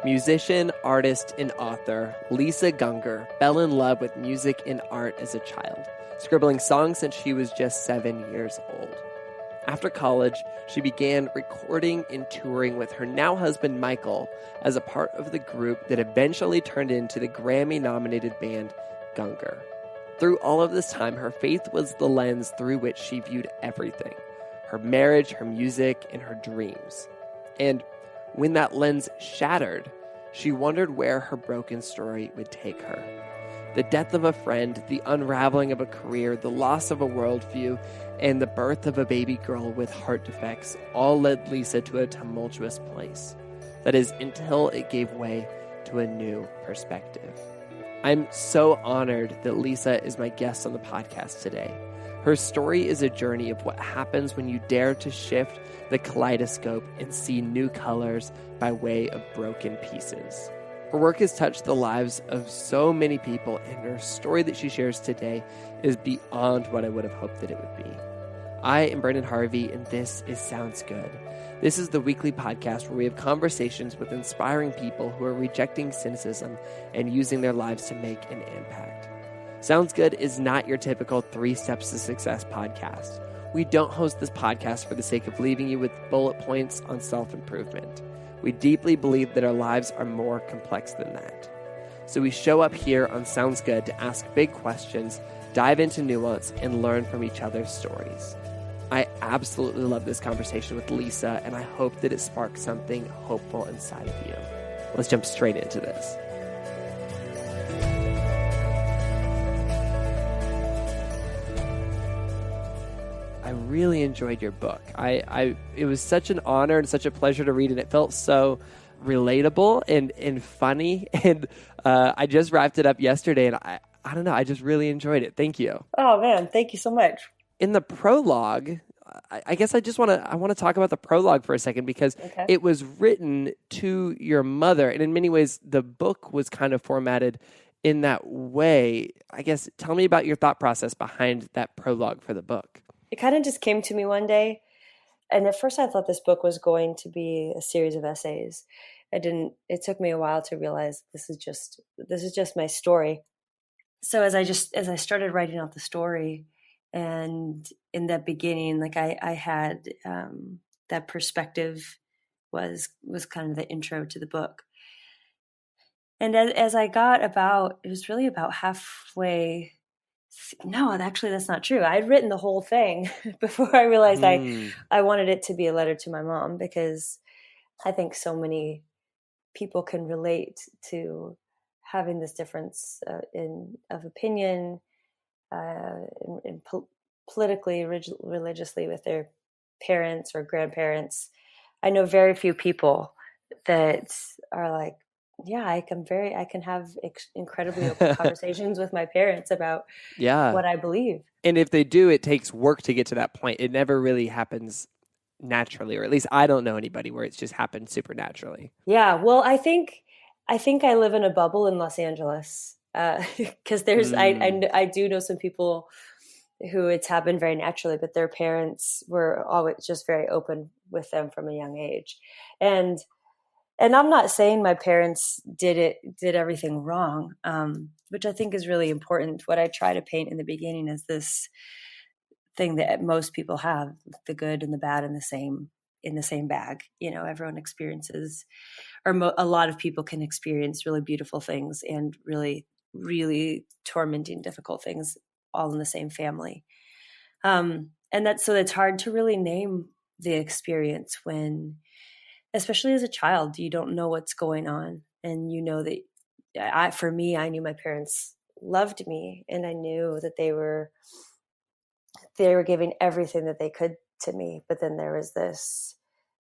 Musician, artist, and author Lisa Gungor fell in love with music and art as a child, scribbling songs since she was just 7 years old. After college, she began recording and touring with her now husband Michael as a part of the group that eventually turned into the Grammy-nominated band Gungor. Through all of this time, her faith was the lens through which she viewed everything: her marriage, her music, and her dreams. And when that lens shattered, she wondered where her broken story would take her. The death of a friend, the unraveling of a career, the loss of a worldview, and the birth of a baby girl with heart defects all led Lisa to a tumultuous place. That is, until it gave way to a new perspective. I'm so honored that Lisa is my guest on the podcast today. Her story is a journey of what happens when you dare to shift the kaleidoscope and see new colors by way of broken pieces. Her work has touched the lives of so many people, and her story that she shares today is beyond what I would have hoped that it would be. I am Branden Harvey, and this is Sounds Good. This is the weekly podcast where we have conversations with inspiring people who are rejecting cynicism and using their lives to make an impact. Sounds Good is not your typical 3 Steps to Success podcast. We don't host this podcast for the sake of leaving you with bullet points on self-improvement. We deeply believe that our lives are more complex than that. So we show up here on Sounds Good to ask big questions, dive into nuance, and learn from each other's stories. I absolutely love this conversation with Lisa, and I hope that it sparks something hopeful inside of you. Let's jump straight into this. I really enjoyed your book. It was such an honor and such a pleasure to read, and it felt so relatable and funny. And I just wrapped it up yesterday, and I don't know, I just really enjoyed it. Thank you. Oh man, thank you so much. In the prologue, I guess I want to talk about the prologue for a second, because It was written to your mother, and in many ways the book was kind of formatted in that way. I guess tell me about your thought process behind that prologue for the book. It kind of just came to me one day, and at first I thought this book was going to be a series of essays. It took me a while to realize this is just my story. So as I started writing out the story, and in that beginning, like I had that perspective was kind of the intro to the book. And as I got it was really about halfway. No, actually, that's not true. I'd written the whole thing before I realized I wanted it to be a letter to my mom, because I think so many people can relate to having this difference of opinion, politically, religiously with their parents or grandparents. I know very few people that are like, yeah, I can have incredibly open conversations with my parents about what I believe. And if they do, it takes work to get to that point. It never really happens naturally, or at least I don't know anybody where it's just happened supernaturally. Yeah, well, I think I live in a bubble in Los Angeles, because I do know some people who it's happened very naturally, but their parents were always just very open with them from a young age. And I'm not saying my parents did everything wrong, which I think is really important. What I try to paint in the beginning is this thing that most people have: the good and the bad in the same bag. You know, everyone experiences, or a lot of people can experience really beautiful things and really, really tormenting, difficult things all in the same family. And so it's hard to really name the experience when, especially as a child, you don't know what's going on. And you know that I knew my parents loved me, and I knew that they were giving everything that they could to me. But then there was this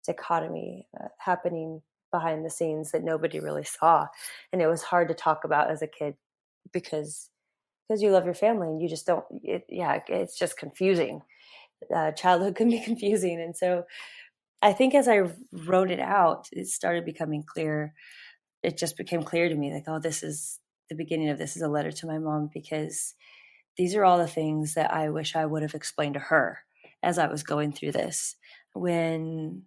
dichotomy happening behind the scenes that nobody really saw. And it was hard to talk about as a kid, because you love your family and you just don't, it's just confusing. Childhood can be confusing. And so I think as I wrote it out, it started becoming clear. It just became clear to me, like, oh, this is the beginning of this is a letter to my mom, because these are all the things that I wish I would have explained to her as I was going through this. When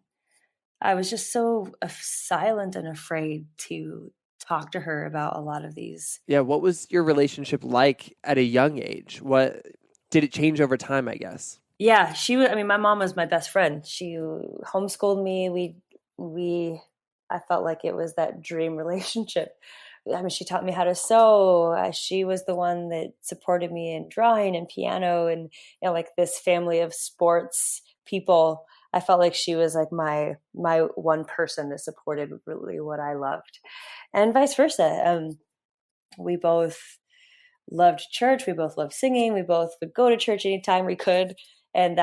I was just so silent and afraid to talk to her about a lot of these. Yeah. What was your relationship like at a young age? What did it change over time, I guess? Yeah, she was, I mean, my mom was my best friend. She homeschooled me. We, I felt like it was that dream relationship. I mean, she taught me how to sew. She was the one that supported me in drawing and piano and, like this family of sports people. I felt like she was like my one person that supported really what I loved, and vice versa. We both loved church. We both loved singing. We both would go to church anytime we could, and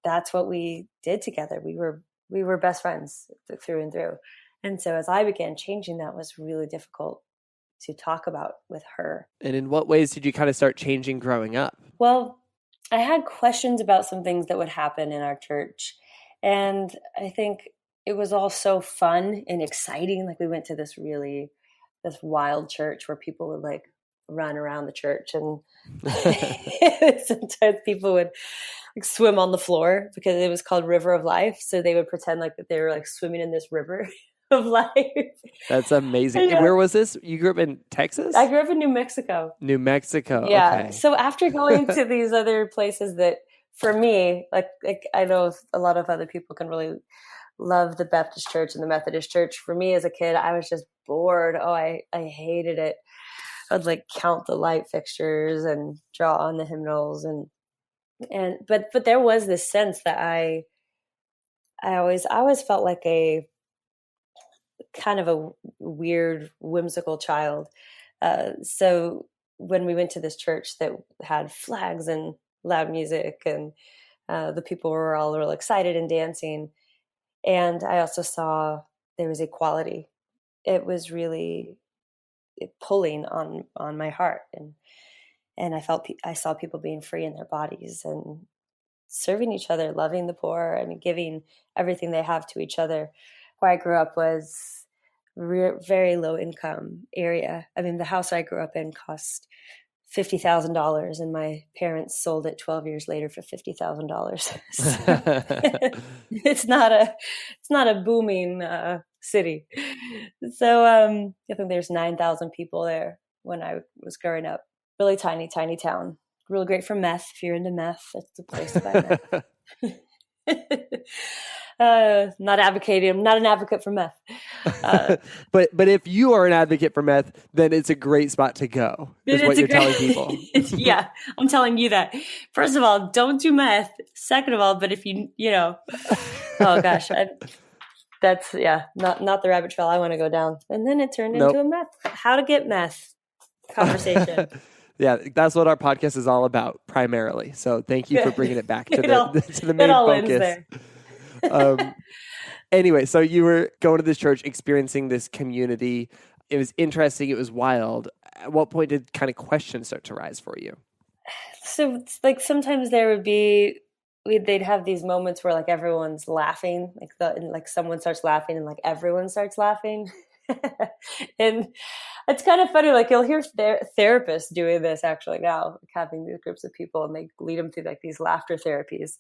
that's what we did together. We were best friends through and through. And so as I began changing, that was really difficult to talk about with her. And in what ways did you kind of start changing growing up? Well, I had questions about some things that would happen in our church, and I think it was all so fun and exciting. Like we went to this wild church where people would like run around the church, and sometimes people would like swim on the floor because it was called River of Life. So they would pretend like that they were like swimming in this river of life. That's amazing. And where was this? You grew up in Texas? I grew up in New Mexico. New Mexico. Yeah. Okay. So after going to these other places that for me, like I know a lot of other people can really love the Baptist church and the Methodist church. For me as a kid, I was just bored. Oh, I hated it. I'd like count the light fixtures and draw on the hymnals but there was this sense that I always felt like a kind of a weird, whimsical child. So when we went to this church that had flags and loud music, and the people were all real excited and dancing, and I also saw there was equality. It was really pulling on my heart, and I saw people being free in their bodies and serving each other, loving the poor, I mean, giving everything they have to each other. Where I grew up was very low income area. I mean, the house I grew up in cost $50,000, and my parents sold it 12 years later for $50,000. So it's not a booming city. So I think there's 9,000 people there when I was growing up. Really tiny, tiny town. Really great for meth. If you're into meth, that's the place to buy meth. Not advocating. I'm not an advocate for meth. But if you are an advocate for meth, then it's a great spot to go. Is what you're telling people. Yeah, I'm telling you that. First of all, don't do meth. Second of all, but if you know, oh gosh, that's not the rabbit trail I want to go down. And then it turned into a meth. How to get meth conversation. Yeah, that's what our podcast is all about primarily. So thank you for bringing it back to the main focus. Anyway, so you were going to this church, experiencing this community. It was interesting. It was wild. At what point did kind of questions start to rise for you? So it's like sometimes there would be, they'd have these moments where like everyone's laughing, like someone starts laughing and like everyone starts laughing. And it's kind of funny, like you'll hear therapists doing this actually now, like having these groups of people and they lead them through like these laughter therapies.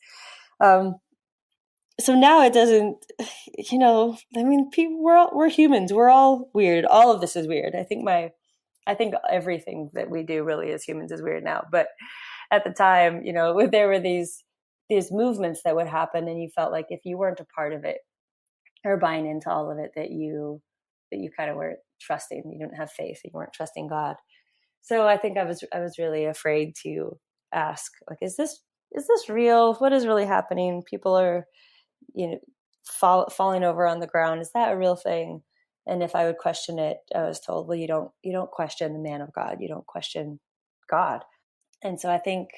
So now it doesn't, I mean, we're humans. We're all weird. All of this is weird. I think everything that we do really as humans is weird now. But at the time, there were these movements that would happen, and you felt like if you weren't a part of it or buying into all of it, that you kind of weren't trusting. You didn't have faith. You weren't trusting God. So I think I was really afraid to ask, like, is this real? What is really happening? People are, falling over on the ground. Is that a real thing? And if I would question it, I was told, well, you don't question the man of God. You don't question God. And so I think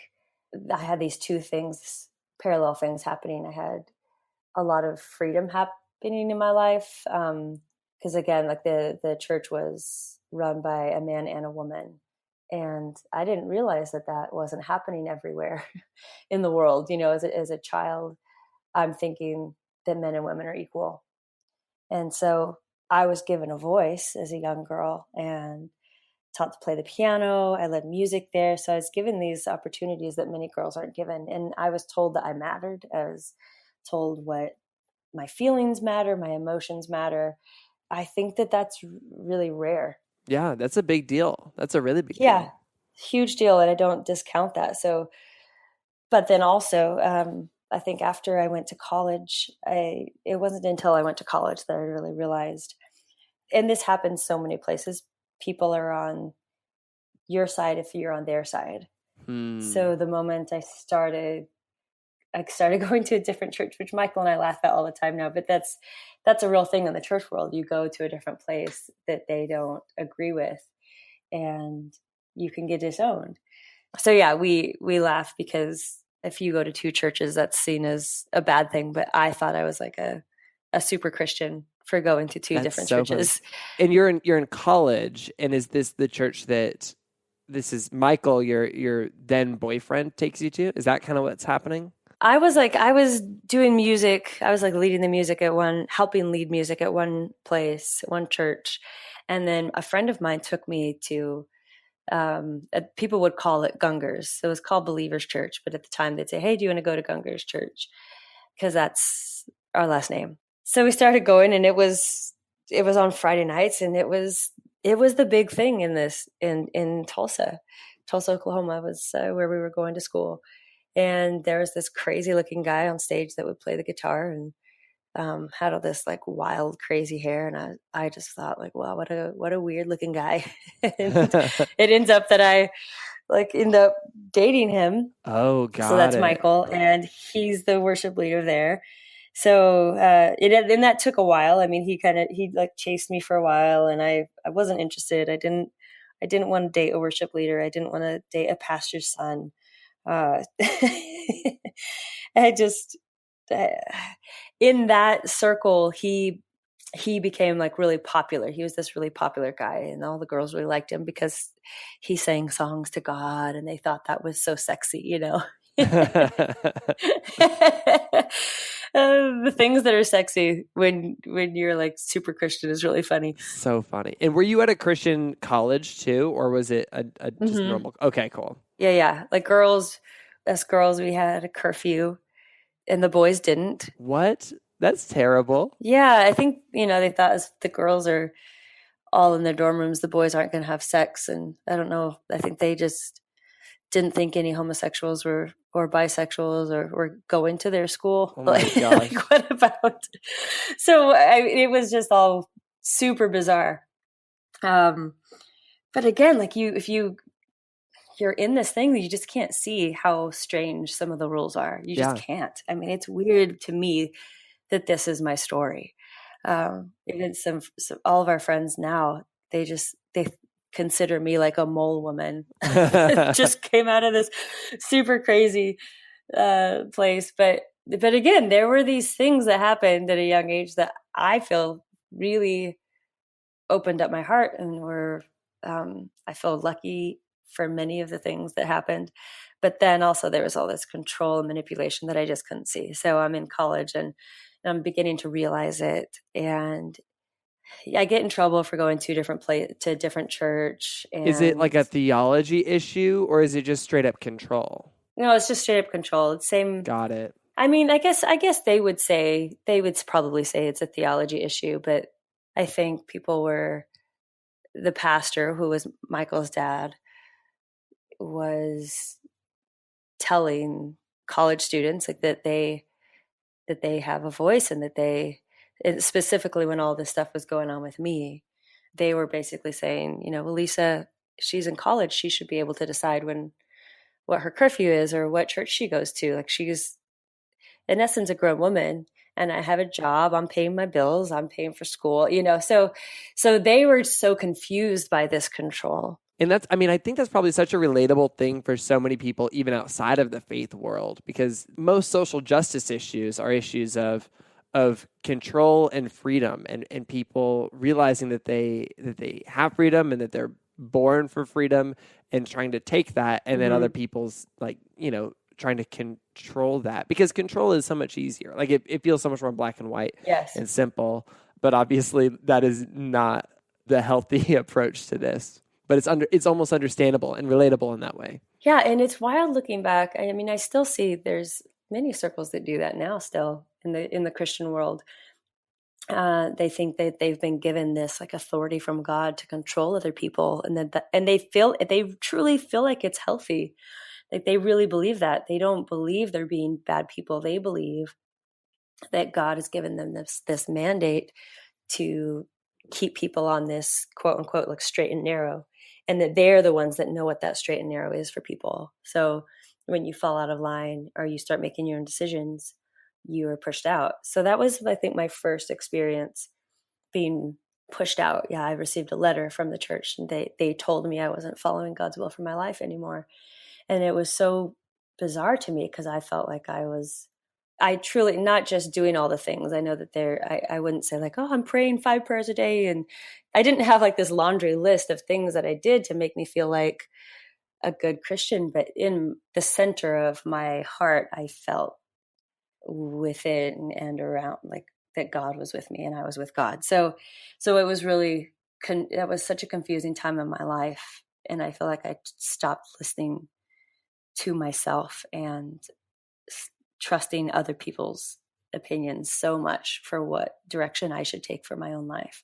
I had these two things, parallel things happening. I had a lot of freedom happening in my life. Because again, like the church was run by a man and a woman. And I didn't realize that wasn't happening everywhere in the world. As a child, I'm thinking that men and women are equal. And so I was given a voice as a young girl and taught to play the piano. I led music there. So I was given these opportunities that many girls aren't given. And I was told that I mattered. I was told what my feelings matter, my emotions matter. I think that that's really rare. Yeah, that's a big deal. That's a really big Yeah, deal. huge deal. And I don't discount that. So, but then also, I think after I went to college, it wasn't until I went to college that I really realized, and this happens so many places, people are on your side if you're on their side. So the moment I started going to a different church, which Michael and I laugh at all the time now, but that's a real thing in the church world. You go to a different place that they don't agree with, and you can get disowned. So yeah, we laugh because if you go to two churches, that's seen as a bad thing. But I thought I was like a super Christian for going to two different so funny. churches. And you're in college, and is this the church that this is Michael, your then boyfriend, takes you to? Is that kind of what's happening? I was doing music. I was like leading the music helping lead music at one place, one church. And then a friend of mine took me to, people would call it Gungor's. It was called Believers Church, but at the time they'd say, "Hey, do you want to go to Gungor's Church?" Because that's our last name. So we started going, and it was on Friday nights, and it was the big thing in Tulsa, Oklahoma was where we were going to school. And there was this crazy looking guy on stage that would play the guitar and had all this like wild, crazy hair. And I just thought like, wow, what a weird looking guy. And it ends up that I end up dating him. Oh, got it. So that's Michael, and he's the worship leader there. So and that took a while. I mean, he chased me for a while, and I wasn't interested. I didn't want to date a worship leader. I didn't want to date a pastor's son. I just in that circle, he became like really popular. He was this really popular guy, and all the girls really liked him because he sang songs to God, and they thought that was so sexy, the things that are sexy when you're like super Christian is really funny. So funny. And were you at a Christian college too, or was it a just normal? Okay, cool. Yeah. Like us girls, we had a curfew, and the boys didn't. What? That's terrible. Yeah, I think they thought as the girls are all in their dorm rooms, the boys aren't going to have sex, and I don't know. I think they just didn't think any homosexuals or bisexuals were going to their school. Oh my gosh. Like, what about? So it was just all super bizarre. But again, like if you're in this thing, you just can't see how strange some of the rules are. You just can't. I mean, it's weird to me that this is my story. Even some all of our friends now, they consider me like a mole woman. Just came out of this super crazy place. But again, there were these things that happened at a young age that I feel really opened up my heart, and I feel lucky for many of the things that happened. But then also there was all this control and manipulation that I just couldn't see. So I'm in college, and I'm beginning to realize it. And I get in trouble for going to a different church. And is it like a theology issue, or is it just straight up control? No, it's just straight up control. It's same. Got it. I mean, I guess they would probably say it's a theology issue, but I think the pastor, who was Michael's dad, was telling college students like that they have a voice, and that specifically when all this stuff was going on with me, they were basically saying, well, Lisa, she's in college. She should be able to decide what her curfew is or what church she goes to. Like, she's in essence a grown woman, and I have a job. I'm paying my bills. I'm paying for school, so they were so confused by this control. And I think that's probably such a relatable thing for so many people, even outside of the faith world, because most social justice issues are issues of control and freedom, and people realizing that they have freedom and that they're born for freedom, and trying to take that, and then other people's trying to control that, because control is so much easier. Like it feels so much more black and white and simple, but obviously that is not the healthy approach to this. But it's almost understandable and relatable in that way. Yeah, and it's wild looking back. I mean, I still see there's many circles that do that now still. in the Christian world. They think that they've been given this like authority from God to control other people, and they truly feel like it's healthy. Like they really believe that. They don't believe they're being bad people. They believe that God has given them this mandate to keep people on this quote unquote like straight and narrow, and that they're the ones that know what that straight and narrow is for people. So when you fall out of line or you start making your own decisions, you are pushed out. So that was, I think, my first experience being pushed out. Yeah, I received a letter from the church, and they told me I wasn't following God's will for my life anymore. And it was so bizarre to me because I felt like I truly not just doing all the things. I know that I wouldn't say like, oh, I'm praying 5 prayers a day. And I didn't have like this laundry list of things that I did to make me feel like a good Christian. But in the center of my heart, I felt within and around like that God was with me and I was with God. So it was really, that was such a confusing time in my life. And I feel like I stopped listening to myself and trusting other people's opinions so much for what direction I should take for my own life.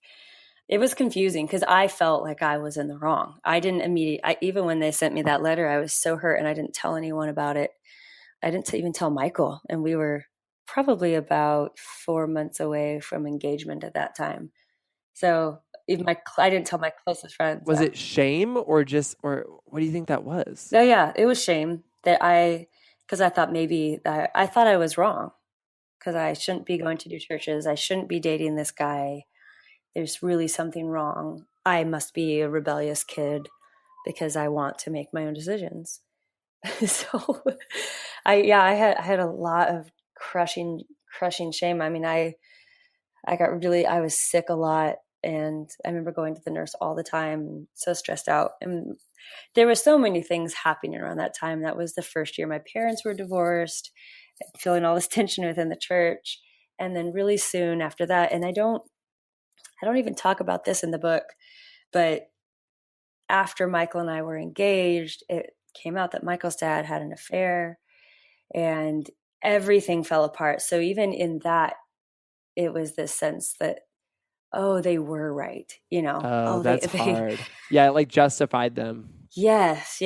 It was confusing because I felt like I was in the wrong. I didn't even when they sent me that letter, I was so hurt and I didn't tell anyone about it. I didn't even tell Michael. And we were probably about 4 months away from engagement at that time. So even I didn't tell my closest friends. Was it shame or what do you think that was? Oh yeah, it was shame because I thought maybe I thought I was wrong because I shouldn't be going to do churches. I shouldn't be dating this guy. There's really something wrong. I must be a rebellious kid because I want to make my own decisions. So I had a lot of crushing shame. I mean, I was sick a lot, and I remember going to the nurse all the time and so stressed out. And there were so many things happening around that time. That was the first year my parents were divorced, feeling all this tension within the church. And then really soon after that, and I don't even talk about this in the book, but after Michael and I were engaged, it came out that Michael's dad had an affair and everything fell apart. So even in that, it was this sense that, oh, they were right, you know. Oh, that's hard. Yeah, it like justified them. Yes.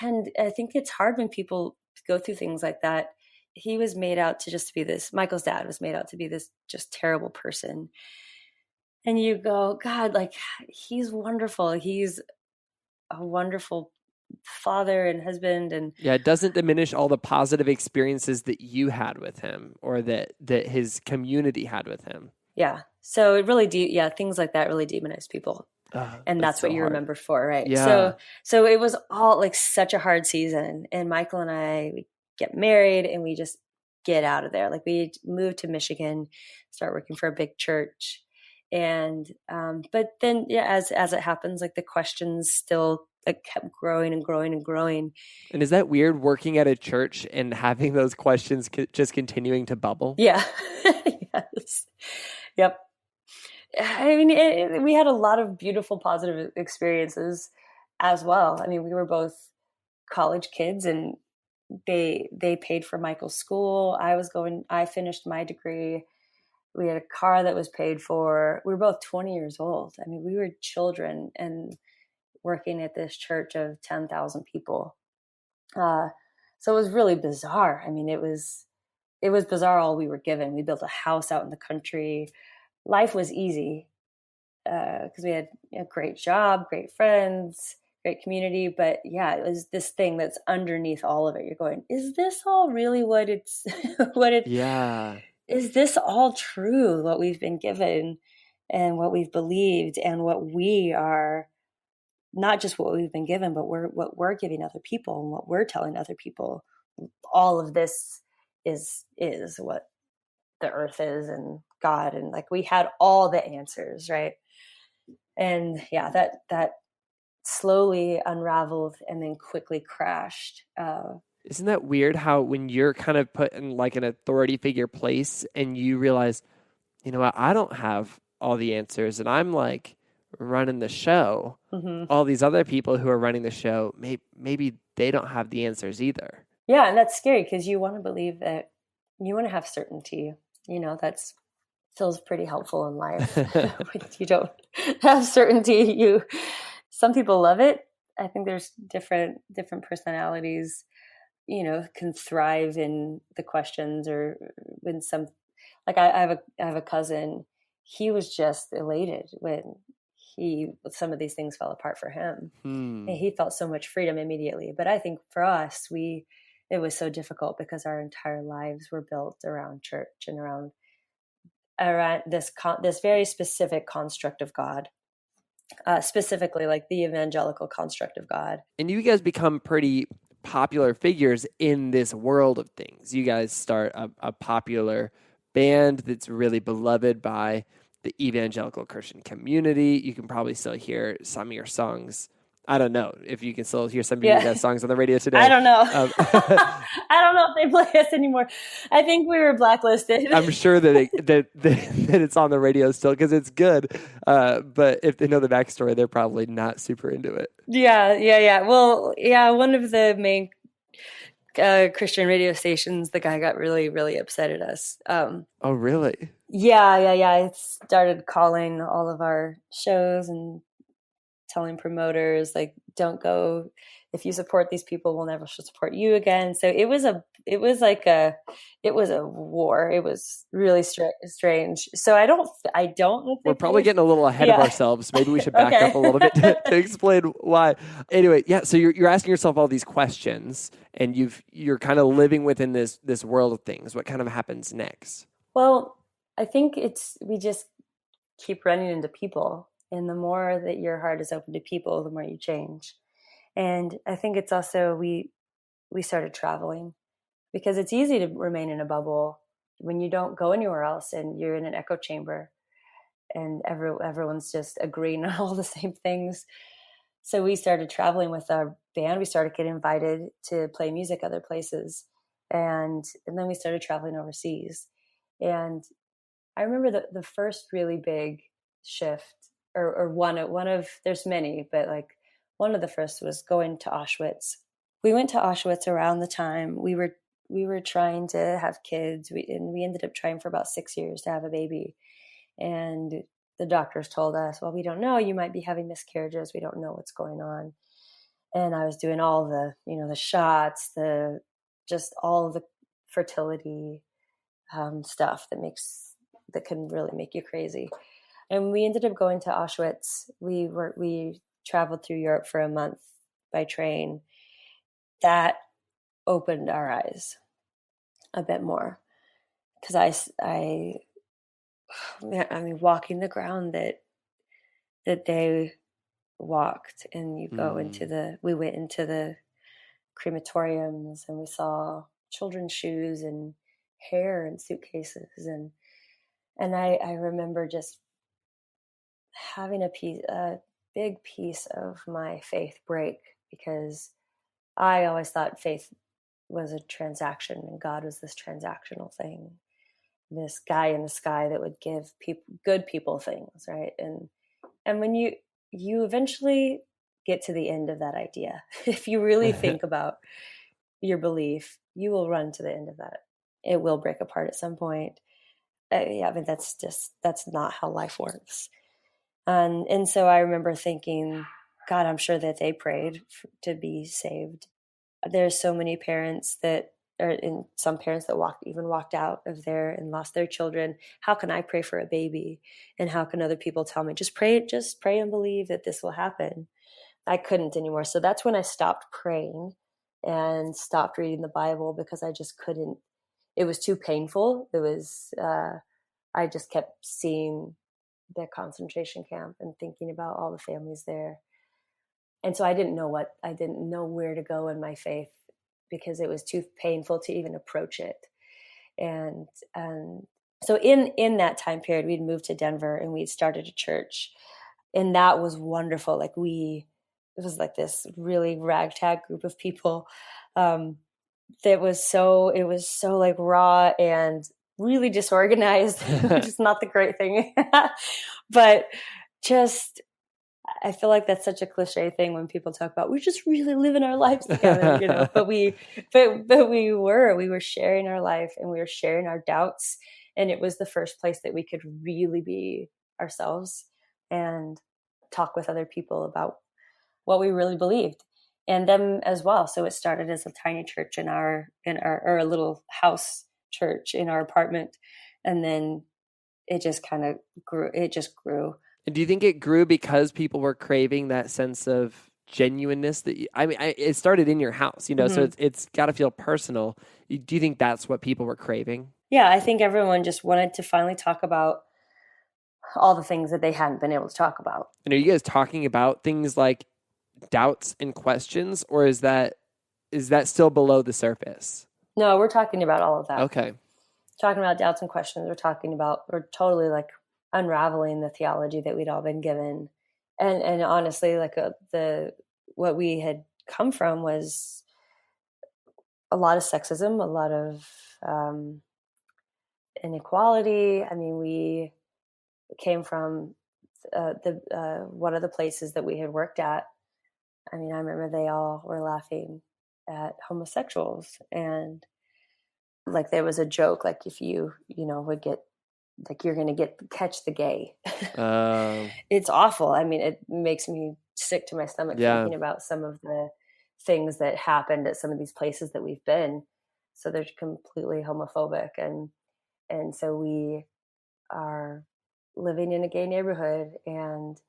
And I think it's hard when people go through things like that. He was made out to just be this, Michael's dad was made out to be this just terrible person. And you go, God, like, he's wonderful. He's a wonderful father and husband. And yeah, it doesn't diminish all the positive experiences that you had with him or that his community had with him. Yeah. So it really things like that really demonize people. And that's what you're remembered for, right? Yeah. So it was all like such a hard season. And Michael and I, we get married and we just get out of there. Like we moved to Michigan, start working for a big church. And but then as it happens, like the questions still like kept growing and growing and growing. And is that weird working at a church and having those questions just continuing to bubble? Yeah. Yes. Yep. I mean, we had a lot of beautiful, positive experiences as well. I mean, we were both college kids, and they paid for Michael's school. I finished my degree. We had a car that was paid for. We were both 20 years old. I mean, we were children and working at this church of 10,000 people. So it was really bizarre. I mean, it was bizarre all we were given. We built a house out in the country. Life was easy because we had a great job, great friends, great community. But yeah, it was this thing that's underneath all of it. You're going, is this all really what it's yeah. Is this all true, what we've been given and what we've believed and what we are, not just what we've been given, but what we're giving other people and what we're telling other people. All of this is what the earth is and God, and like we had all the answers, right? And yeah, that slowly unraveled and then quickly crashed. Isn't that weird how when you're kind of put in like an authority figure place and you realize, you know what, I don't have all the answers and I'm like running the show. Mm-hmm. All these other people who are running the show, maybe they don't have the answers either. Yeah, and that's scary because you want to believe that you want to have certainty. That's feels pretty helpful in life. When you don't have certainty, some people love it. I think there's different personalities, can thrive in the questions, or when some, like I have a cousin. He was just elated when some of these things fell apart for him. And he felt so much freedom immediately. But I think for us, it was so difficult because our entire lives were built around church and around this very specific construct of God, specifically like the evangelical construct of God. And you guys become pretty popular figures in this world of things. You guys start a popular band that's really beloved by the evangelical Christian community. You can probably still hear some of your songs. I don't know if you can still hear some of your guys' songs on the radio today. I don't know. I don't know if they play us anymore. I think we were blacklisted. I'm sure that it's on the radio still because it's good. But if they know the backstory, they're probably not super into it. Yeah. Well, yeah, one of the main Christian radio stations, the guy got really, really upset at us. Oh, really? Yeah. I started calling all of our shows and telling promoters, like, don't go. If you support these people, we'll never support you again. So it was a war. It was really strange. So I don't know. We're probably getting a little ahead of ourselves. Maybe we should back up a little bit to explain why. Anyway, yeah. So you're asking yourself all these questions, and you're kind of living within this world of things. What kind of happens next? Well, I think we just keep running into people. And the more that your heart is open to people, the more you change. And I think it's also, we started traveling, because it's easy to remain in a bubble when you don't go anywhere else and you're in an echo chamber and everyone's just agreeing on all the same things. So we started traveling with our band. We started getting invited to play music other places. And then we started traveling overseas. And I remember the first really big shift, or one of there's many, but like one of the first was going to Auschwitz. We went to Auschwitz around the time we were trying to have kids, and we ended up trying for about 6 years to have a baby. And the doctors told us, well, we don't know, you might be having miscarriages, we don't know what's going on. And I was doing all the the shots, just all of the fertility stuff that can really make you crazy. And we ended up going to Auschwitz. We traveled through Europe for a month by train. That opened our eyes a bit more, because I mean, walking the ground that they walked, and you go we went into the crematoriums, and we saw children's shoes and hair and suitcases, and I remember just having a big piece of my faith break, because I always thought faith was a transaction and God was this transactional thing, this guy in the sky that would give good people things, right? And when you eventually get to the end of that idea, if you really think about your belief, you will run to the end of that. It will break apart at some point. I mean, that's not how life works. And so I remember thinking, God, I'm sure that they prayed to be saved. There's so many parents some parents that walked out of there and lost their children. How can I pray for a baby? And how can other people tell me, just pray and believe that this will happen? I couldn't anymore. So that's when I stopped praying and stopped reading the Bible, because I just couldn't. It was too painful. It was, I just kept seeing the concentration camp and thinking about all the families there. And so I didn't know where to go in my faith, because it was too painful to even approach it. And so in that time period, we'd moved to Denver and we'd started a church, and that was wonderful. Like it was like this really ragtag group of people. It was so like raw and really disorganized, which is not the great thing, but just I feel like that's such a cliche thing when people talk about, we're just really living our lives together, you know, but we were sharing our life, and we were sharing our doubts. And it was the first place that we could really be ourselves and talk with other people about what we really believed, and them as well. So it started as a tiny church in our or a little house church in our apartment. And then it just kind of grew. It just grew. And do you think it grew because people were craving that sense of genuineness that it started in your house, you know, so it's got to feel personal. Do you think that's what people were craving? Yeah, I think everyone just wanted to finally talk about all the things that they hadn't been able to talk about. And are you guys talking about things like doubts and questions, or is that still below the surface? No, we're talking about all of that. Okay. Talking about doubts and questions. We're totally like unraveling the theology that we'd all been given. And honestly, like what we had come from was a lot of sexism, a lot of inequality. I mean, we came from one of the places that we had worked at. I mean, I remember they all were laughing at homosexuals, and like there was a joke, like if you would get, like you're going to catch the gay. It's awful. I mean, it makes me sick to my stomach thinking about some of the things that happened at some of these places that we've been. So they're completely homophobic, and so we are living in a gay neighborhood, and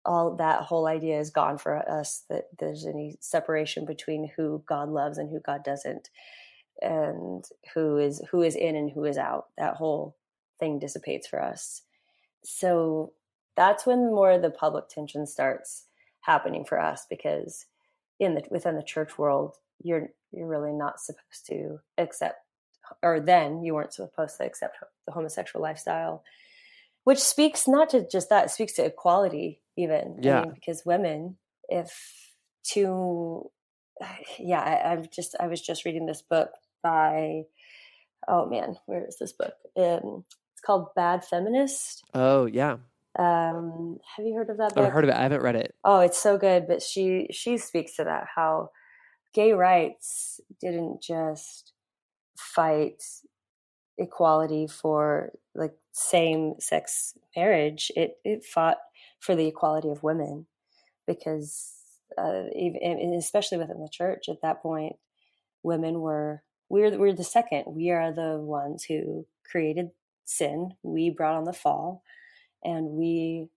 all that whole idea is gone for us, that there's any separation between who God loves and who God doesn't, and who is in and who is out. That whole thing dissipates for us. So that's when more of the public tension starts happening for us, because within the church world, you're really not supposed to accept, or then you weren't supposed to accept the homosexual lifestyle, which speaks not to just that, it speaks to equality even. Yeah. I mean, because women, I was just reading this book by, oh man, where is this book? It's called Bad Feminist. Oh yeah. Have you heard of that book? I've heard of it. I haven't read it. Oh, it's so good. But she speaks to that, how gay rights didn't just fight equality for like same-sex marriage. It fought for the equality of women, because even, especially within the church at that point, women we're the second. We are the ones who created sin. We brought on the fall, and we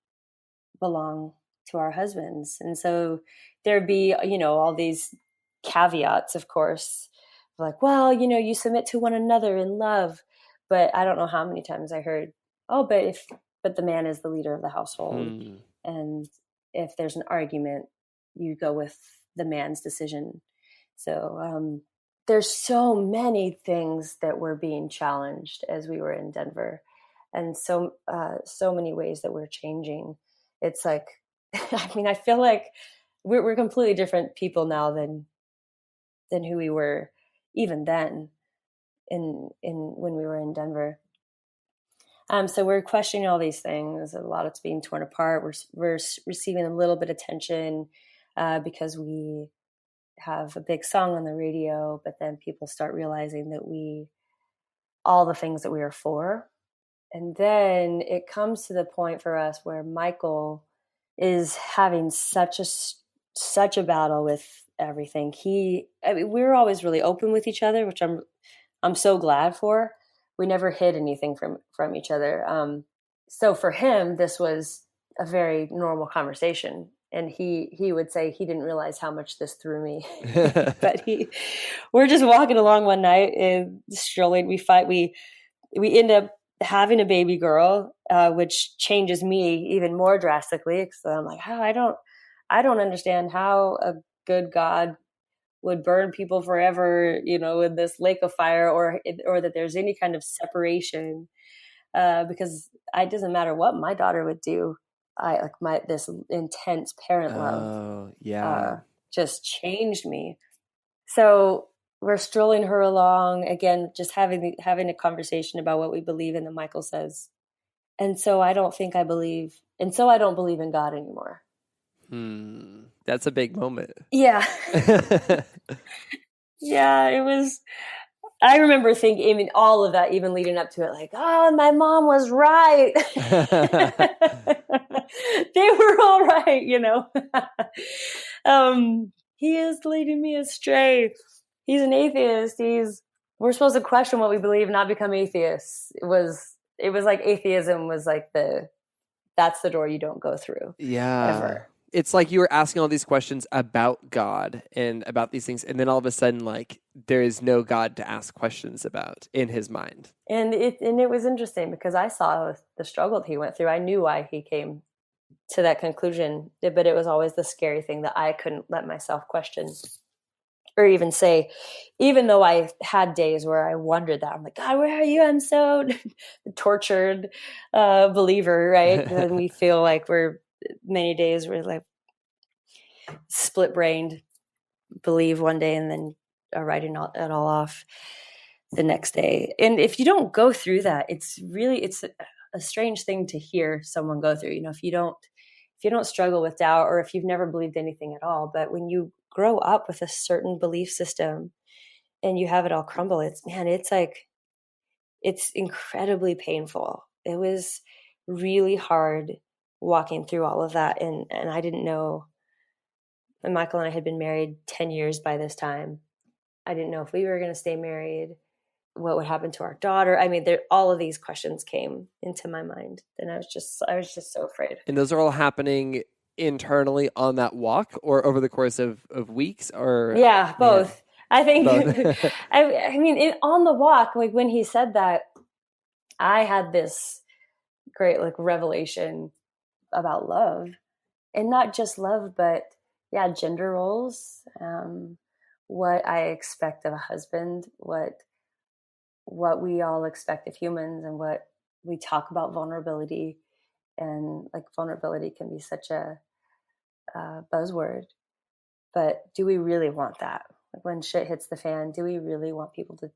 belong to our husbands. And so there'd be, all these caveats, of course, like, well, you submit to one another in love. But I don't know how many times I heard, oh, but the man is the leader of the household. And if there's an argument, you go with the man's decision. So there's so many things that were being challenged as we were in Denver, and so many ways that we're changing. It's like, I mean, I feel like we're completely different people now than who we were even then in when we were in Denver. So we're questioning all these things. A lot of it's being torn apart. We're receiving a little bit of tension because we have a big song on the radio, but then people start realizing that all the things that we are for. And then it comes to the point for us where Michael is having such a battle with everything. We're always really open with each other, which I'm so glad for. We never hid anything from each other. So for him, this was a very normal conversation. And he would say he didn't realize how much this threw me. But we're just walking along one night and strolling. We fight. We end up having a baby girl, which changes me even more drastically. Because I'm like, I don't understand how a good God would burn people forever, in this lake of fire, or that there's any kind of separation, because it doesn't matter what my daughter would do. This intense parent love, just changed me. So we're strolling her along again, just having a conversation about what we believe in. And Michael says, and so I don't believe in God anymore. That's a big moment. Yeah. Yeah, it was. I remember thinking, I mean, all of that, even leading up to it, like, oh, my mom was right. They were all right, you know. He is leading me astray. He's an atheist. We're supposed to question what we believe, not become atheists. It was like atheism was like that's the door you don't go through. Yeah. Ever. It's like you were asking all these questions about God and about these things, and then all of a sudden, like, there is no God to ask questions about in his mind. And it was interesting because I saw the struggle that he went through. I knew why he came to that conclusion, but it was always the scary thing that I couldn't let myself question or even say, even though I had days where I wondered that. I'm like, God, where are you? I'm so tortured believer, right? And we feel like many days we're like split brained, believe one day and then are writing it all off the next day. And if you don't go through that, it's a strange thing to hear someone go through. You know, if you don't struggle with doubt, or if you've never believed anything at all, but when you grow up with a certain belief system and you have it all crumble, it's incredibly painful. It was really hard walking through all of that. And I didn't know, and Michael and I had been married 10 years by this time. I didn't know if we were going to stay married, what would happen to our daughter. I mean, all of these questions came into my mind, and I was just so afraid. And those are all happening internally on that walk, or over the course of weeks, or yeah, both. Man. I think both. I mean, on the walk, like when he said that, I had this great like revelation about love, and not just love, but yeah, gender roles, what I expect of a husband, what we all expect of humans, and what we talk about vulnerability. And like vulnerability can be such a buzzword, but do we really want that? Like when shit hits the fan, do we really want people to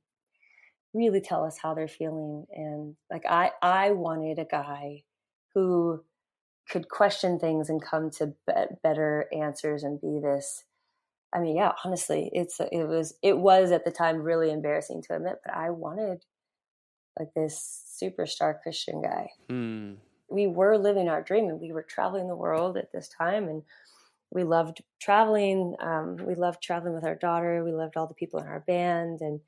really tell us how they're feeling? And like I wanted a guy who could question things and come to better answers and be this. I mean, yeah, honestly, it was at the time really embarrassing to admit, but I wanted like this superstar Christian guy. We were living our dream, and we were traveling the world at this time, and we loved traveling. We loved traveling with our daughter. We loved all the people in our band, and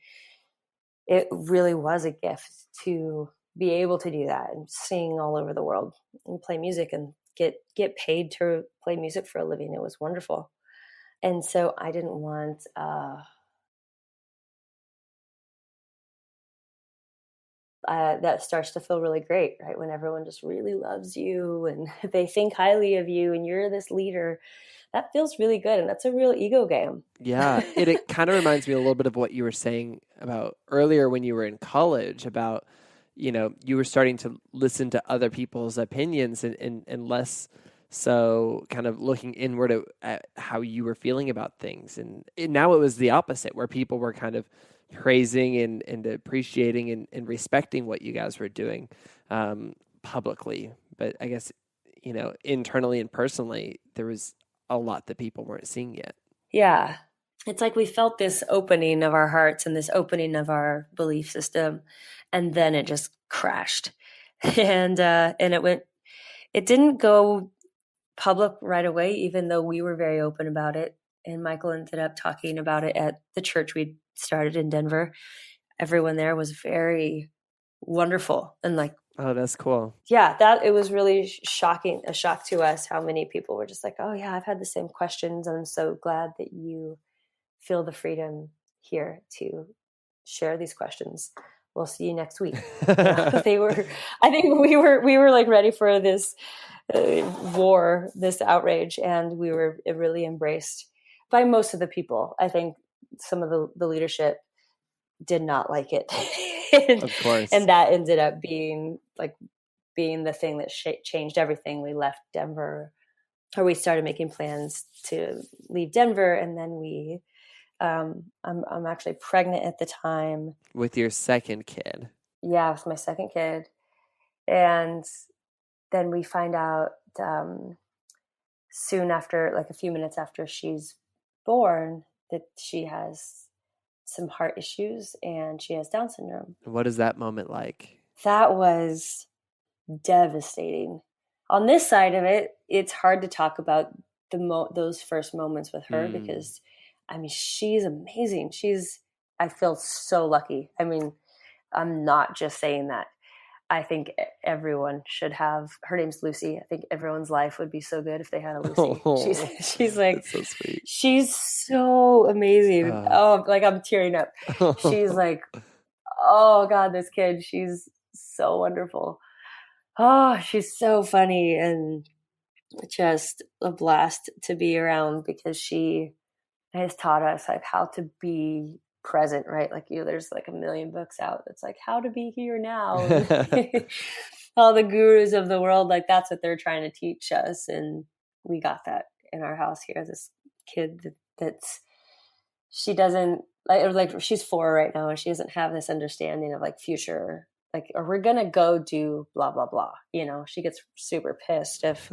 it really was a gift to be able to do that and sing all over the world and play music and get paid to play music for a living. It was wonderful. And so I didn't want that starts to feel really great, right? When everyone just really loves you and they think highly of you and you're this leader, that feels really good. And that's a real ego game. Yeah. It kind of reminds me a little bit of what you were saying about earlier when you were in college about, you know, you were starting to listen to other people's opinions and less so kind of looking inward at how you were feeling about things. And now it was the opposite, where people were kind of praising and appreciating and respecting what you guys were doing publicly. But I guess, you know, internally and personally, there was a lot that people weren't seeing yet. Yeah. It's like we felt this opening of our hearts and this opening of our belief system, and then it just crashed. And it didn't go public right away, even though we were very open about it. And Michael ended up talking about it at the church we started in Denver. Everyone there was very wonderful and like, oh, that's cool. Yeah, it was really a shock to us how many people were just like, oh yeah, I've had the same questions, and I'm so glad that you feel the freedom here to share these questions. We'll see you next week. I think we were like ready for this war, this outrage, and we were really embraced by most of the people. I think some of the leadership did not like it. Of course. And that ended up being the thing that changed everything. We left Denver, or we started making plans to leave Denver, and then I'm actually pregnant at the time. With your second kid. Yeah, with my second kid. And then we find out soon after, like a few minutes after she's born, that she has some heart issues and she has Down syndrome. What is that moment like? That was devastating. On this side of it, it's hard to talk about those first moments with her because, I mean, she's amazing. I feel so lucky. I mean, I'm not just saying that. I think everyone should have. Her name's Lucy. I think everyone's life would be so good if they had a Lucy. Oh, she's like, that's so sweet. She's so amazing. Like I'm tearing up. She's like, oh God, this kid. She's so wonderful. Oh, she's so funny and just a blast to be around because she has taught us like how to be present, right? Like there's like a million books out that's like how to be here now. All the gurus of the world, like that's what they're trying to teach us, and we got that in our house here. This kid that's she doesn't like she's 4 right now, and she doesn't have this understanding of like future, like, or we're gonna go do blah blah blah. She gets super pissed if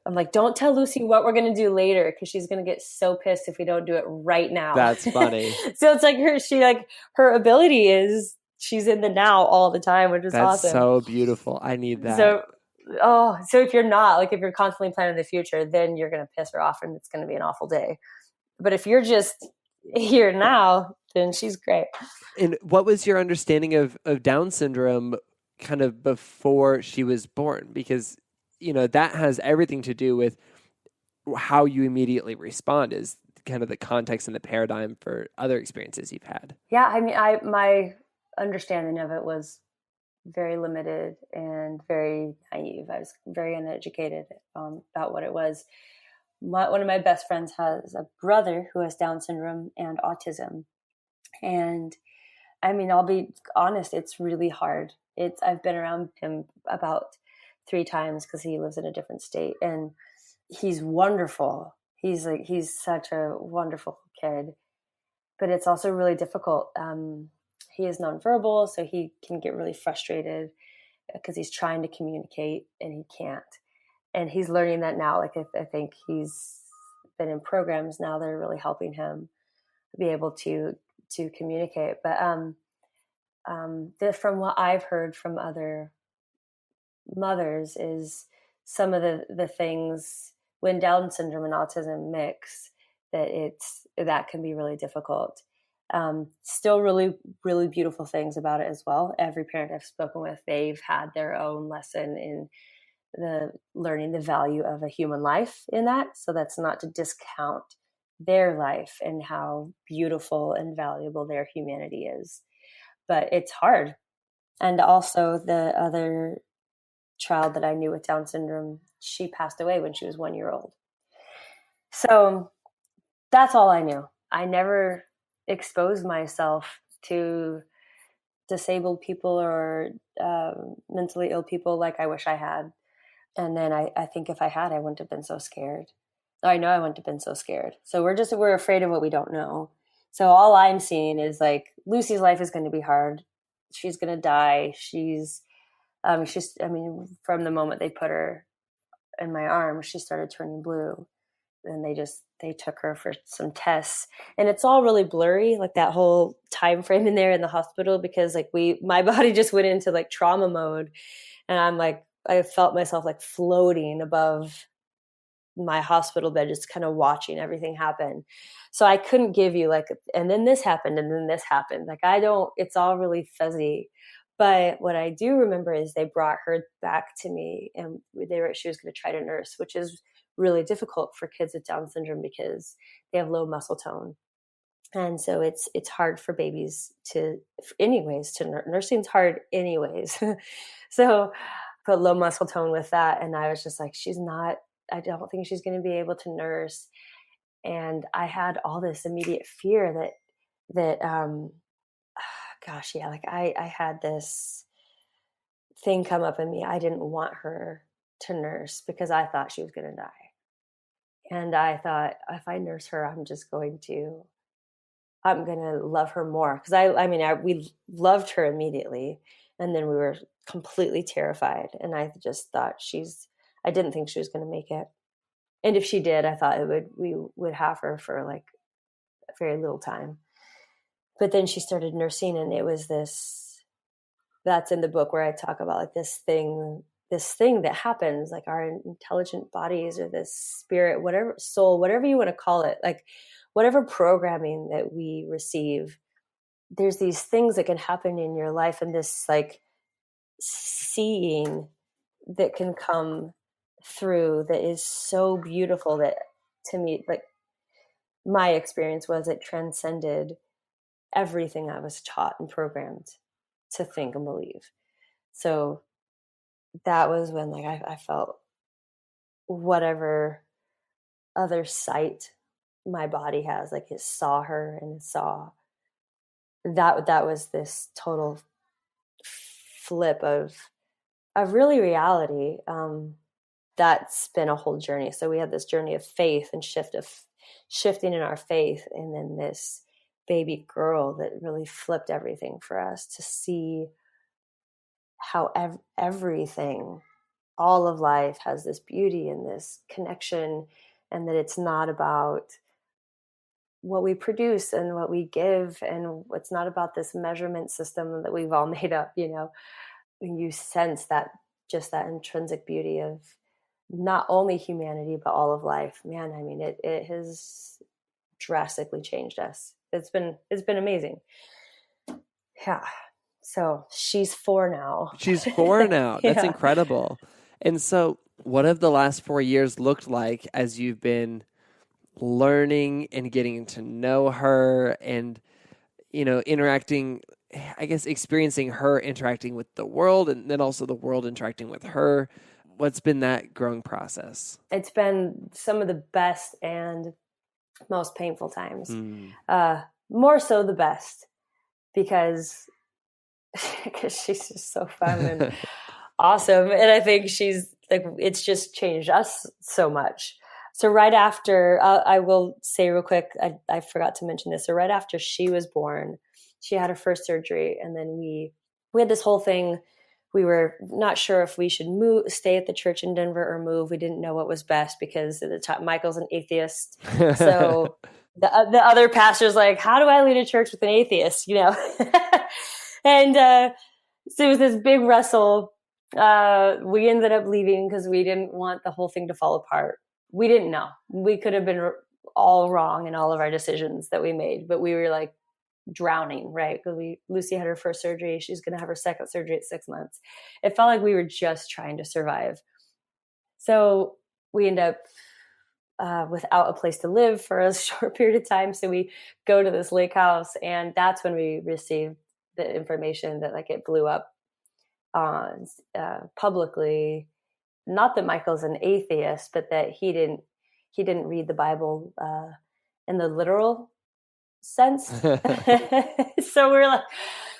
I'm like, don't tell Lucy what we're gonna do later because she's gonna get so pissed if we don't do it right now. That's funny. So it's like her ability is she's in the now all the time, which is awesome. That's so beautiful. I need that. So if you're not, like, if you're constantly planning the future, then you're gonna piss her off and it's gonna be an awful day. But if you're just here now, then she's great. And what was your understanding of Down syndrome kind of before she was born? Because, that has everything to do with how you immediately respond is kind of the context and the paradigm for other experiences you've had. Yeah. I mean, my understanding of it was very limited and very naive. I was very uneducated about what it was. One of my best friends has a brother who has Down syndrome and autism. And I mean, I'll be honest, it's really hard. I've been around him about 3 times because he lives in a different state, and he's wonderful. He's such a wonderful kid, but it's also really difficult. He is nonverbal, so he can get really frustrated because he's trying to communicate and he can't. And he's learning that now. Like I think he's been in programs now that are really helping him be able to communicate. But from what I've heard from other mothers is some of the things when Down syndrome and autism mix, that can be really difficult. Still really, really beautiful things about it as well. Every parent I've spoken with, they've had their own lesson in the learning the value of a human life in that. So that's not to discount their life and how beautiful and valuable their humanity is. But it's hard. And also the other child that I knew with Down syndrome, she passed away when she was 1 year old. So that's all I knew. I never exposed myself to disabled people or mentally ill people like I wish I had. And then I think if I had, I wouldn't have been so scared. I know I wouldn't have been so scared. So we're afraid of what we don't know. So all I'm seeing is like Lucy's life is going to be hard. She's going to die. From the moment they put her in my arm, she started turning blue. And they took her for some tests, and it's all really blurry, like that whole time frame in there in the hospital, because like my body just went into like trauma mode, and I'm like, I felt myself like floating above my hospital bed, just kind of watching everything happen. So I couldn't give you like, and then this happened, and then this happened. Like it's all really fuzzy. But what I do remember is they brought her back to me, and she was going to try to nurse, which is really difficult for kids with Down syndrome because they have low muscle tone. And so it's hard for babies nursing's hard anyways. So put low muscle tone with that. And I was just like, I don't think she's going to be able to nurse. And I had all this immediate fear that gosh, yeah, like I had this thing come up in me. I didn't want her to nurse because I thought she was going to die. And I thought, if I nurse her, I'm going to love her more. Because we loved her immediately. And then we were completely terrified. And I just thought I didn't think she was going to make it. And if she did, I thought we would have her for like a very little time. But then she started nursing, and it was that's in the book where I talk about like this thing that happens, like our intelligent bodies or this spirit, whatever, soul, whatever you want to call it, like whatever programming that we receive, there's these things that can happen in your life, and this like seeing that can come through that is so beautiful that, to me, like my experience was it transcended everything I was taught and programmed to think and believe. So that was when like I felt whatever other sight my body has, like it saw her and it saw that was this total flip of really reality. That's been a whole journey. So we had this journey of faith and shifting in our faith, and then this baby girl that really flipped everything for us to see how everything, all of life has this beauty and this connection, and that it's not about what we produce and what we give, and it's not about this measurement system that we've all made up, when you sense that, just that intrinsic beauty of not only humanity, but all of life, man, I mean, it has drastically changed us. It's been amazing. Yeah. So she's 4 now. She's 4 now. That's incredible. And so what have the last 4 years looked like as you've been learning and getting to know her and, interacting, I guess, experiencing her interacting with the world, and then also the world interacting with her? What's been that growing process? It's been some of the best and most painful times. More so the best, because she's just so fun and awesome. And I think she's like, it's just changed us so much. So right after, I will say real quick, I forgot to mention this. So right after she was born, she had her first surgery, and then we had this whole thing. We were not sure if we should stay at the church in Denver or move. We didn't know what was best, because at the time Michael's an atheist. So the other pastor's like, how do I lead a church with an atheist? And so it was this big wrestle. We ended up leaving because we didn't want the whole thing to fall apart. We didn't know. We could have been all wrong in all of our decisions that we made, but we were like drowning, right? Because Lucy had her first surgery. She's going to have her second surgery at 6 months. It felt like we were just trying to survive. So we end up without a place to live for a short period of time. So we go to this lake house, and that's when we received the information that like it blew up publicly. Not that Michael's an atheist, but that he didn't read the Bible in the literal sense. So we're like,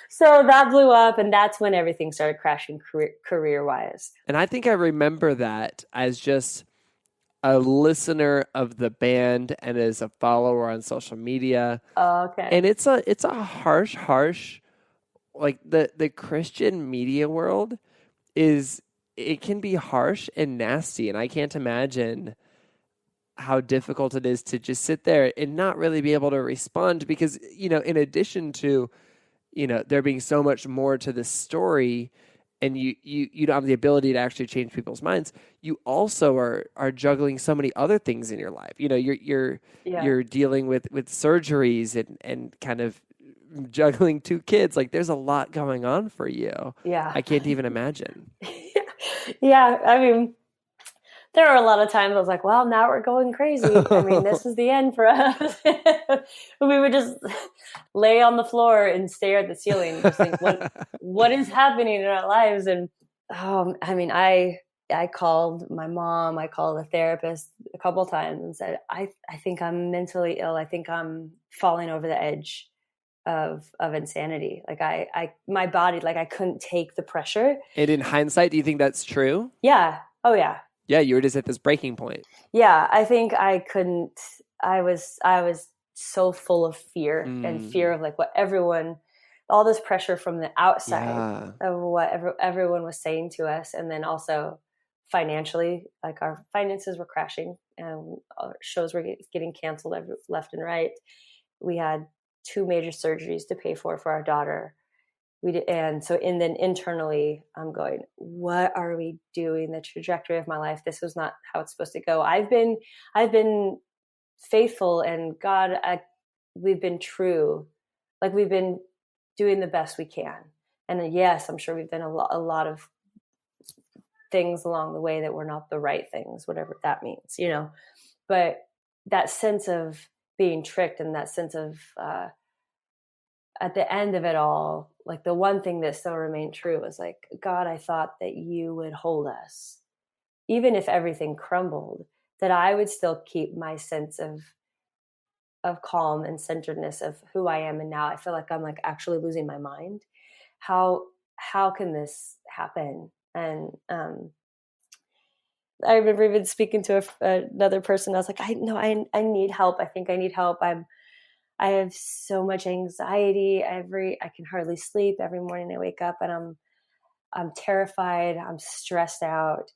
so that blew up, and that's when everything started crashing career wise. And I think I remember that as just a listener of the band and as a follower on social media. Oh, okay. And it's a harsh, like the Christian media world it can be harsh and nasty, and I can't imagine how difficult it is to just sit there and not really be able to respond, because, in addition to, there being so much more to this story, and you don't have the ability to actually change people's minds, you also are juggling so many other things in your life. You're dealing with surgeries and kind of juggling 2 kids. Like, there's a lot going on for you. Yeah. I can't even imagine. Yeah. I mean, there are a lot of times I was like, well, now we're going crazy. I mean, this is the end for us. We would just lay on the floor and stare at the ceiling and just think, what is happening in our lives? And I mean, I called my mom, I called a therapist a couple of times and said, I think I'm mentally ill. I think I'm falling over the edge of insanity. Like my body, like I couldn't take the pressure. And in hindsight, do you think that's true? Yeah. Oh yeah. Yeah, you were just at this breaking point. Yeah, I think I couldn't. I was so full of fear and fear of like what all this pressure from the outside of what everyone was saying to us, and then also financially. Like our finances were crashing and our shows were getting canceled left and right. We had 2 major surgeries to pay for our daughter. And then internally, I'm going, what are we doing? The trajectory of my life, this was not how it's supposed to go. I've been faithful, and God, we've been true. Like, we've been doing the best we can. And yes, I'm sure we've done a lot of things along the way that were not the right things, whatever that means, but that sense of being tricked, and that sense of, at the end of it all, like the one thing that still remained true was like, God, I thought that you would hold us, even if everything crumbled, that I would still keep my sense of calm and centeredness of who I am. And now I feel like I'm like actually losing my mind. How can this happen? And I remember even speaking to another person. I was like, I need help. I think I need help. I have so much anxiety. I can hardly sleep. Every morning I wake up and I'm terrified. I'm stressed out.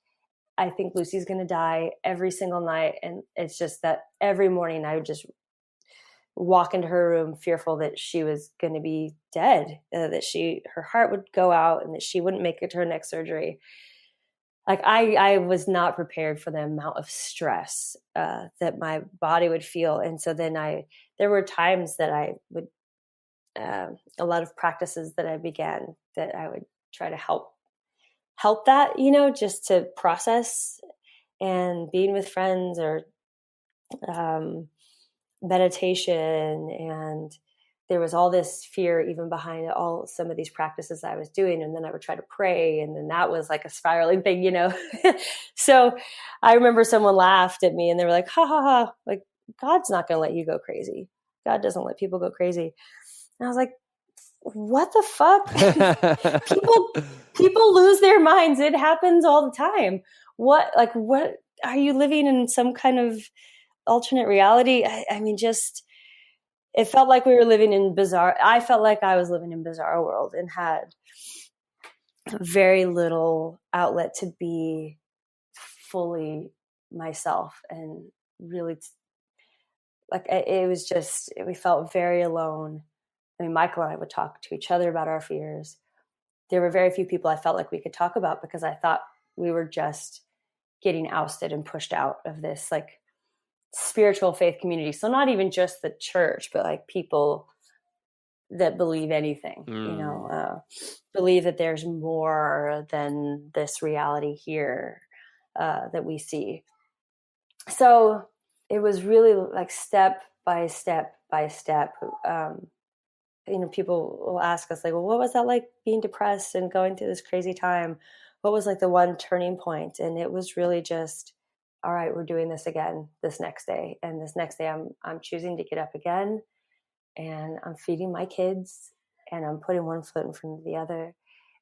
I think Lucy's going to die every single night. And it's just that every morning I would just walk into her room fearful that she was going to be dead, that her heart would go out and that she wouldn't make it to her next surgery. Like I was not prepared for the amount of stress that my body would feel. And so then there were times that I would, a lot of practices that I began that I would try to help that, just to process, and being with friends, or meditation. And there was all this fear even behind some of these practices I was doing. And then I would try to pray, and then that was like a spiraling thing, So I remember someone laughed at me and they were like, ha ha ha, like, God's not going to let you go crazy. God doesn't let people go crazy. And I was like, what the fuck? people lose their minds. It happens all the time. What are you living in some kind of alternate reality? I mean, it felt like we were living in I felt like I was living in bizarre world and had very little outlet to be fully myself. And really, we felt very alone. I mean, Michael and I would talk to each other about our fears. There were very few people I felt like we could talk about, because I thought we were just getting ousted and pushed out of this like spiritual faith community. So not even just the church, but like people that believe anything, believe that there's more than this reality here that we see. So it was really like step by step by step. People will ask us like, well, what was that like being depressed and going through this crazy time? What was like the one turning point? And it was really just, all right, we're doing this again this next day. And this next day I'm choosing to get up again, and I'm feeding my kids, and I'm putting one foot in front of the other,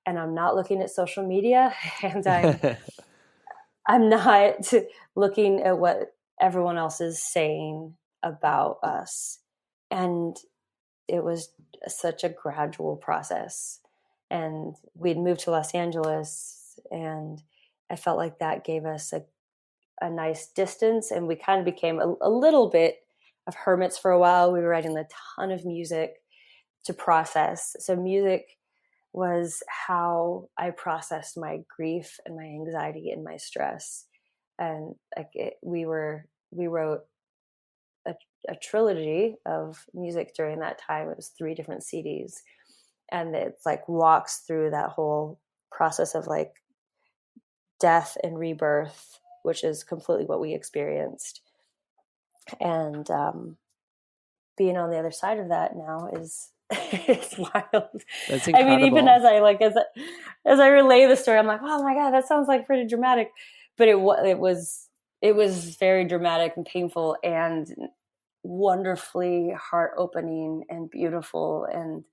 and I'm not looking at social media, and I'm not looking at what everyone else is saying about us. And it was such a gradual process. And we'd moved to Los Angeles, and I felt like that gave us a nice distance, and we kind of became a little bit of hermits for a while. We were writing a ton of music to process. So music was how I processed my grief and my anxiety and my stress. And we wrote a trilogy of music during that time. It was 3 different CDs, and it's like walks through that whole process of like death and rebirth, which is completely what we experienced. And being on the other side of that now is it's wild. That's incredible. I mean, even as I relay the story, I'm like, oh my God, that sounds like pretty dramatic. But it was very dramatic and painful and wonderfully heart opening and beautiful, and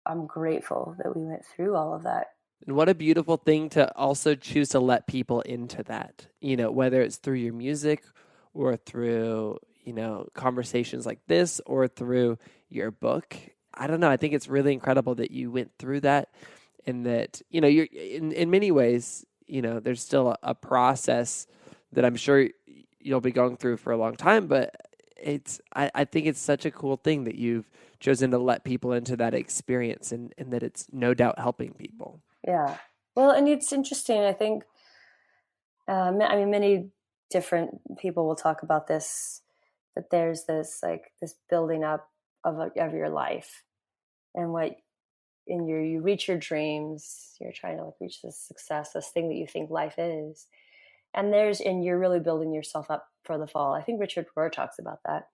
I'm grateful that we went through all of that. And what a beautiful thing to also choose to let people into that, whether it's through your music or through, conversations like this or through your book. I don't know. I think it's really incredible that you went through that and that, you're in many ways, there's still a process that I'm sure you'll be going through for a long time, but I think it's such a cool thing that you've chosen to let people into that experience, and that it's no doubt helping people. Yeah. Well, and it's interesting. I think, many different people will talk about this, that there's this building up of your life, and you reach your dreams, you're trying to reach this success, this thing that you think life is. And you're really building yourself up for the fall. I think Richard Rohr talks about that.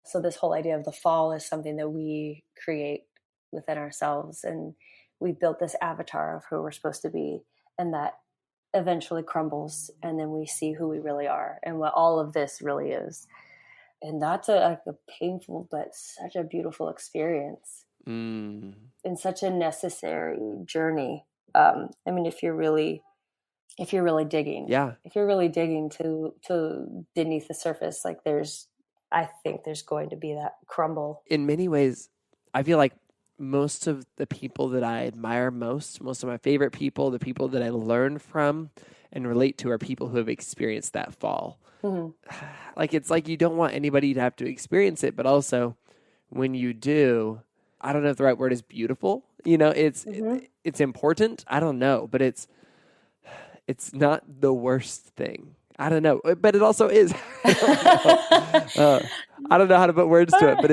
So this whole idea of the fall is something that we create within ourselves, and we built this avatar of who we're supposed to be, and that eventually crumbles, and then we see who we really are and what all of this really is. And that's a painful but such a beautiful experience, and such a necessary journey. If you're really digging, if you're really digging to beneath the surface, I think there's going to be that crumble. In many ways, I feel like most of the people that I admire most of my favorite people, the people that I learn from and relate to, are people who have experienced that fall. Mm-hmm. It's like you don't want anybody to have to experience it, but also when you do, I don't know if the right word is beautiful. It's important. I don't know, but it's not the worst thing. I don't know, but it also is. I don't know how to put words to it, but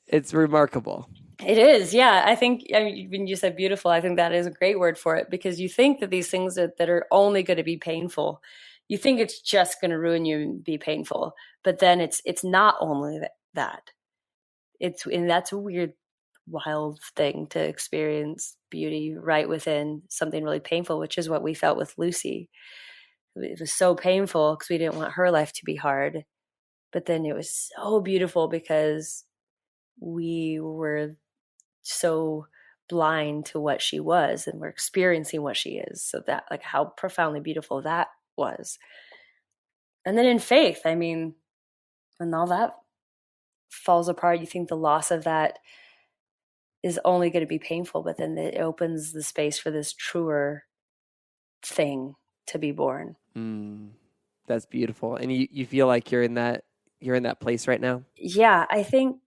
it's remarkable. It is, yeah. I think, when you said beautiful, I think that is a great word for it, because you think that these things that are only going to be painful, you think it's just going to ruin you and be painful, but then it's not only that. And that's a weird, wild thing to experience beauty right within something really painful, which is what we felt with Lucy. It was so painful because we didn't want her life to be hard, but then it was so beautiful because we were so blind to what she was, and we're experiencing what she is. So that, how profoundly beautiful that was. And then in faith, when all that falls apart, you think the loss of that is only going to be painful, but then it opens the space for this truer thing to be born. That's beautiful. And you feel like you're in that place right now? Yeah, I think,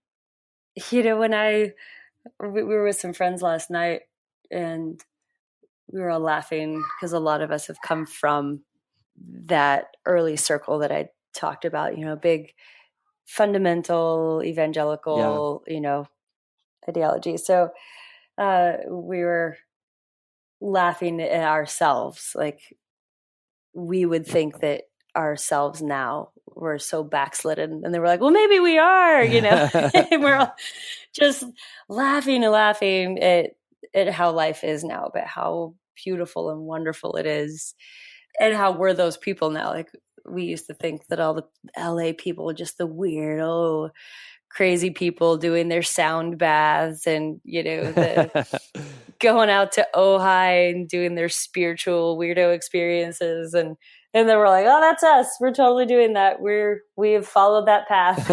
when we were with some friends last night, and we were all laughing because a lot of us have come from that early circle that I talked about, big fundamental evangelical, ideology. So we were laughing at ourselves. We would think that ourselves now were so backslidden, and they were like, well, maybe we are, and we're all just laughing at how life is now, but how beautiful and wonderful it is, and how we're those people now. We used to think that all the LA people were just the weirdo, crazy people doing their sound baths and, going out to Ojai and doing their spiritual weirdo experiences. And then we're like, oh, that's us. We're totally doing that. We have followed that path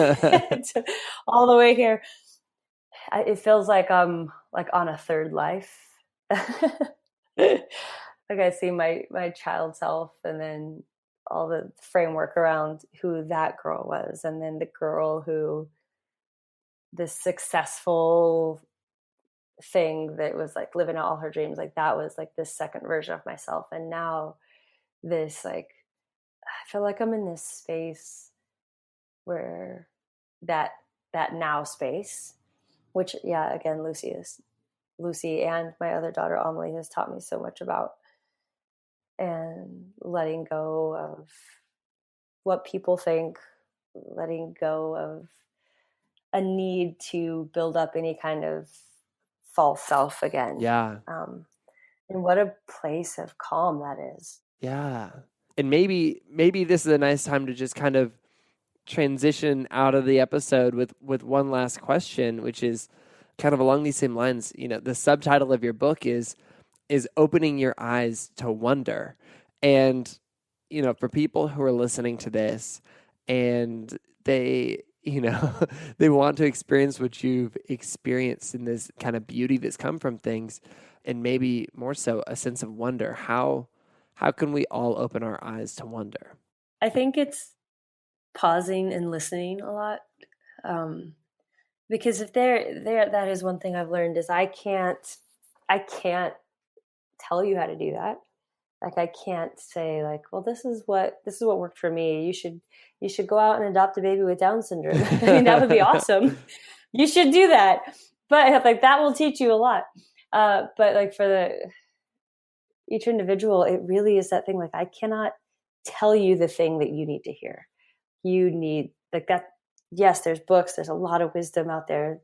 all the way here. It feels like I'm on a third life. I see my child self, and then all the framework around who that girl was, and then the girl who, this successful thing that was living out all her dreams, that was this second version of myself. And now this, I feel like I'm in this space where that now space, which, yeah, again, Lucy and my other daughter Amelie has taught me so much about, and letting go of what people think, letting go of a need to build up any kind of false self again. Yeah. And what a place of calm that is. Yeah. And maybe this is a nice time to just kind of transition out of the episode with one last question, which is kind of along these same lines. The subtitle of your book is Opening Your Eyes to Wonder. And, for people who are listening to this and they, they want to experience what you've experienced in this kind of beauty that's come from things, and maybe more so a sense of wonder. How can we all open our eyes to wonder? I think it's pausing and listening a lot. Because if that is one thing I've learned is I can't tell you how to do that. Like I can't say like, well, this is what worked for me. You should go out and adopt a baby with Down syndrome. I mean, that would be awesome. You should do that. But like that will teach you a lot. But like for each individual, it really is that thing. Like I cannot tell you the thing that you need to hear. You need like that. Yes, there's books. There's a lot of wisdom out there.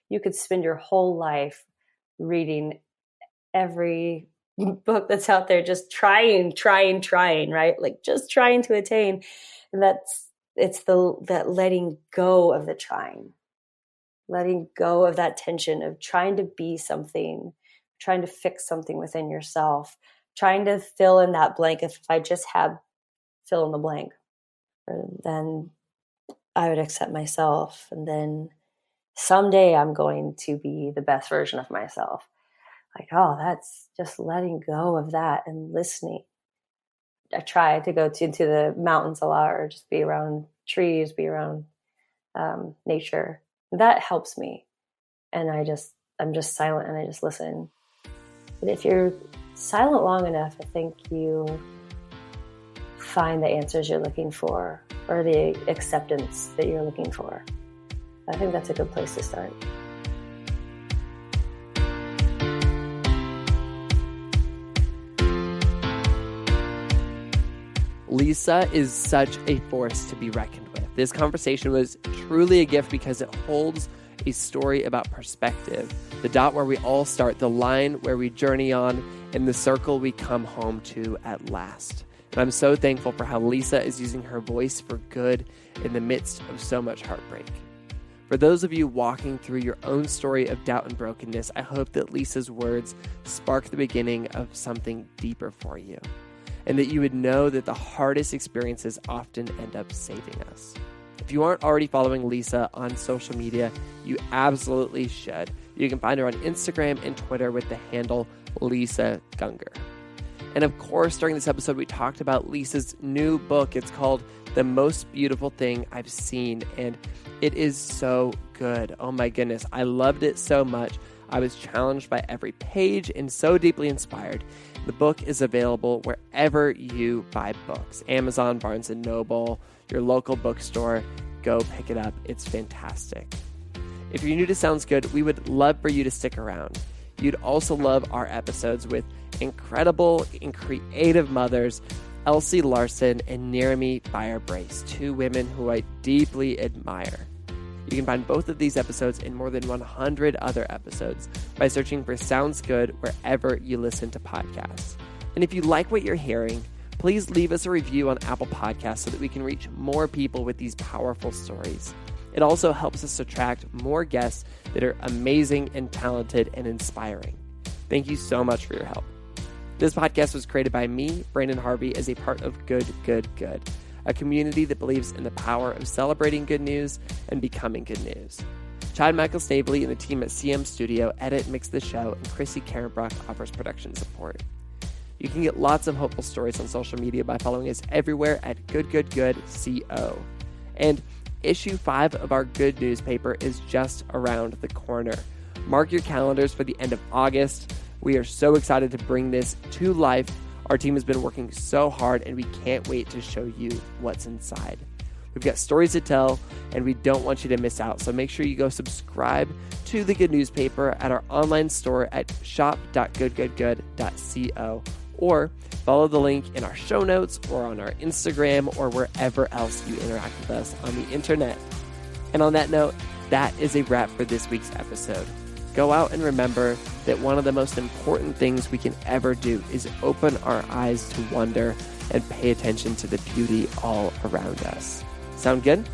You could spend your whole life reading every book that's out there, just trying, right? Like just trying to attain. And it's that letting go of the trying, letting go of that tension of trying to be something, trying to fix something within yourself, trying to fill in that blank. If I just had fill in the blank, then I would accept myself. And then someday I'm going to be the best version of myself. Like, oh, that's just letting go of that and listening. I try to go into the mountains a lot or just be around trees, be around nature. That helps me. And I'm just silent and I just listen. But if you're silent long enough, I think you find the answers you're looking for or the acceptance that you're looking for. I think that's a good place to start. Lisa is such a force to be reckoned with. This conversation was truly a gift because it holds a story about perspective, the dot where we all start, the line where we journey on, and the circle we come home to at last. And I'm so thankful for how Lisa is using her voice for good in the midst of so much heartbreak. For those of you walking through your own story of doubt and brokenness, I hope that Lisa's words spark the beginning of something deeper for you, and that you would know that the hardest experiences often end up saving us. If you aren't already following Lisa on social media, you absolutely should. You can find her on Instagram and Twitter with the handle Lisa Gungor. And of course, during this episode, we talked about Lisa's new book. It's called The Most Beautiful Thing I've Seen, and it is so good. Oh my goodness, I loved it so much. I was challenged by every page and so deeply inspired. The book is available wherever you buy books. Amazon, Barnes & Noble, your local bookstore. Go pick it up. It's fantastic. If you're new to Sounds Good, we would love for you to stick around. You'd also love our episodes with incredible and creative mothers, Elsie Larson and Nirami Firebrace, two women who I deeply admire. You can find both of these episodes and more than 100 other episodes by searching for Sounds Good wherever you listen to podcasts. And if you like what you're hearing, please leave us a review on Apple Podcasts so that we can reach more people with these powerful stories. It also helps us attract more guests that are amazing and talented and inspiring. Thank you so much for your help. This podcast was created by me, Branden Harvey, as a part of Good, Good, Good, a community that believes in the power of celebrating good news and becoming good news. Chad Michael Snavely and the team at CM Studio edit and mix the show, and Chrissy Karenbrock offers production support. You can get lots of hopeful stories on social media by following us everywhere at GoodGoodGoodCO. And issue 5 of our Good newspaper is just around the corner. Mark your calendars for the end of August. We are so excited to bring this to life. Our team has been working so hard, and we can't wait to show you what's inside. We've got stories to tell, and we don't want you to miss out. So make sure you go subscribe to the Good newspaper at our online store at shop.goodgoodgood.co, or follow the link in our show notes or on our Instagram or wherever else you interact with us on the internet. And on that note, that is a wrap for this week's episode. Go out and remember that one of the most important things we can ever do is open our eyes to wonder and pay attention to the beauty all around us. Sound good?